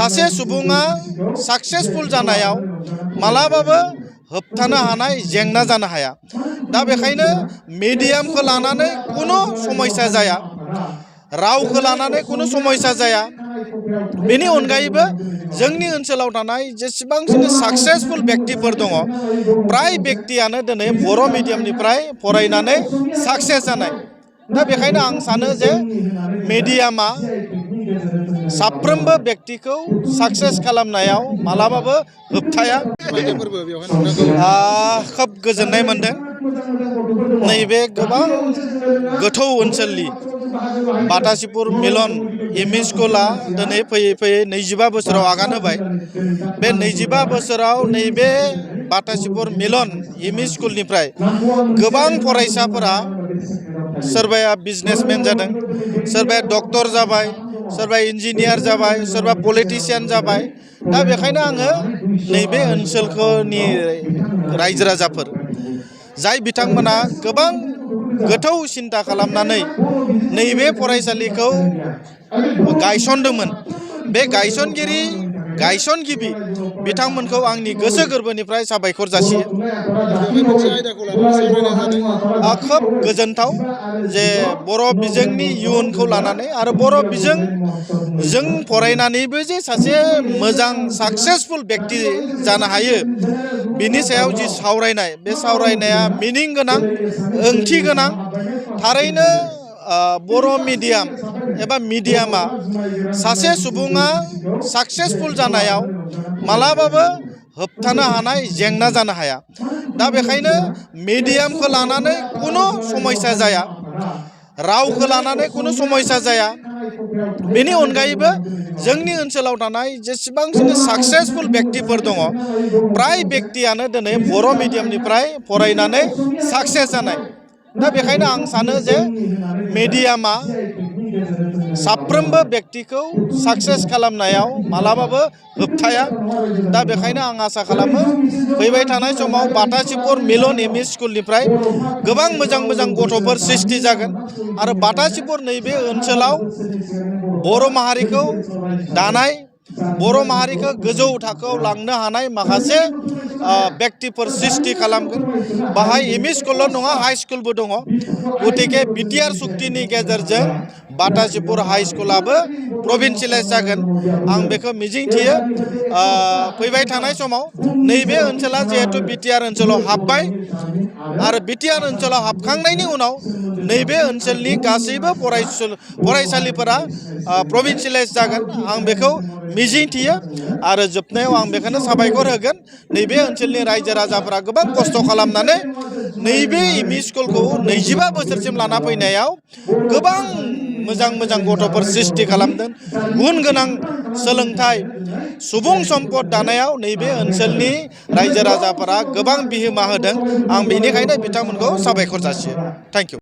सासे सुबुङा सक्सेसफुल जानायाव मालाबाबो होबथानो हानाय जेंना जानो हाया। दा बेखायनो मिडियामखौ लानानै कुनु समस्या जाया, रावखौ लानानै कुनु समस्या जाया। बेनि अनगायैबो जोंनि ओनसोलाव थानाय जेसेबांखिनि सक्सेसफुल व्यक्तिफोर दङ, प्राय व्यक्तियानो दिनै बर' मिडियामनिफ्राय फरायनानै सक्सेस जानाय। दा बेखायनो आं सानो जे मिडियामा साफ्रोमबो व्यक्तिखौ सक्सेस खालामनायाव मालाबाबो होबथाया। खोब गोजोननाय मोनदों। नैबे गोबां गोथौ ओनसोलनि बाटासिपुर मिलन एमइ स्कुला दिनै फैयै फैयै 25 बोसोराव आगान होबाय। बे 25 बोसोराव नैबे बाटासिपुर मिलन एमइ स्कुलनिफ्राय गोबां फरायसाफोरा सोरबाया बिजनेसमेन जादों, सोरबाया डक्टर जाबाय, सोरबाया इन्जिनियार जाबाय, सोरबा पलिटिशियान जाबाय। दा बेखायनो आङो नैबे ओनसोलनि रायजो राजाफोर जाय बिथांमोना गोबां गोथौ सिन्ता खालामनानै नैबे फरायसालिखौ गायसनदोंमोन, बे गायसनगिरि बिथांमोनखौ आंनि गोसो गोरबोनिफ्राय साबायखर जासियो। खोब गोजोनथाव जे बर' बिजोंनि इयुनखौ लानानै आरो बर' बिजोंजों फरायनानैबो जे सासे मोजां सक्सेसफुल व्यक्ति जानो हायो, बिनि सायाव जि सावरायनाय, बे सावरायनाया मिनिं गोनां, ओंथि गोनां। थारैनो बर' मिडियाम एबा मिडियामा सासे सुबुङा सक्सेसफुल जानायाव मालाबाबो होबथानो हानाय जेंना जानो हाया। दा बेखायनो मिडियामखौ लानानै कुनु समस्या जाया, रावखौ लानानै कुनु समस्या जाया। बेनि अनगायैबो जोंनि ओनसोलाव थानाय जेसेबांखिनि सक्सेसफुल व्यक्तिफोर दङ, प्राय व्यक्तियानो दिनै बर' मिडियामनिफ्राय फरायनानै सक्सेस जानाय। दा बेखायनो आं सानो जे मिडियामा साफ्रोमबो व्यक्तिखौ सक्सेस खालामनायाव मालाबाबो होबथाया। दा बेखायनो आं आसा खालामो फैबाय थानाय समाव बाटासिपुर मिलन एमइ स्कुलनिफ्राय गोबां मोजां मोजां गथ'फोर सृष्टि जागोन आरो बाटासिपुर नैबे ओनसोलाव बर' माहारिखौ दानाय, बर' माहारिखौ गोजौ थाखोआव लांनो हानाय माखासे व्यक्तिफोर सृष्टि खालामगोन। बाहाय एमइ स्कुलल' नङा, हाइ स्कुलबो दङ। गतिके बिटिआर सुक्तिनि गेजेरजों बाटासिपुर हाइ स्कुलाबो प्रभिन्सियेलाइज जागोन, आं बेखौ मिजिंथियो। फैबाय थानाय समाव नैबे ओनसोला जिहेतु बिटिआर ओनसोलाव हाबबाय आरो बिटिआर ओनसोलाव हाबखांनायनि उनाव नैबे ओनसोलनि गासैबो फरायसालिफोरा प्रभिन्सियेलाइज जागोन, आं बेखौ मिजिंथियो। आरो जोबनायाव आं बेखौनो साबायखर होगोन, नैबे ओनसोलनि रायजो राजाफोरा गोबां खस्थ' खालामनानै नैबे एमइ स्कुलखौ 25 बोसोरसिम लाना फैनायाव गोबां मोजां मोजां गथ'फोर सृष्टि खालामदों। गुन गोनां सोलोंथाइ, सुबुं सम्पद दानायाव नैबे ओनसोलनि रायजो राजाफोरा गोबां बिहोमा होदों। आं बेनिखायनो बिथांमोनखौ साबायखर जासियो। Thank you.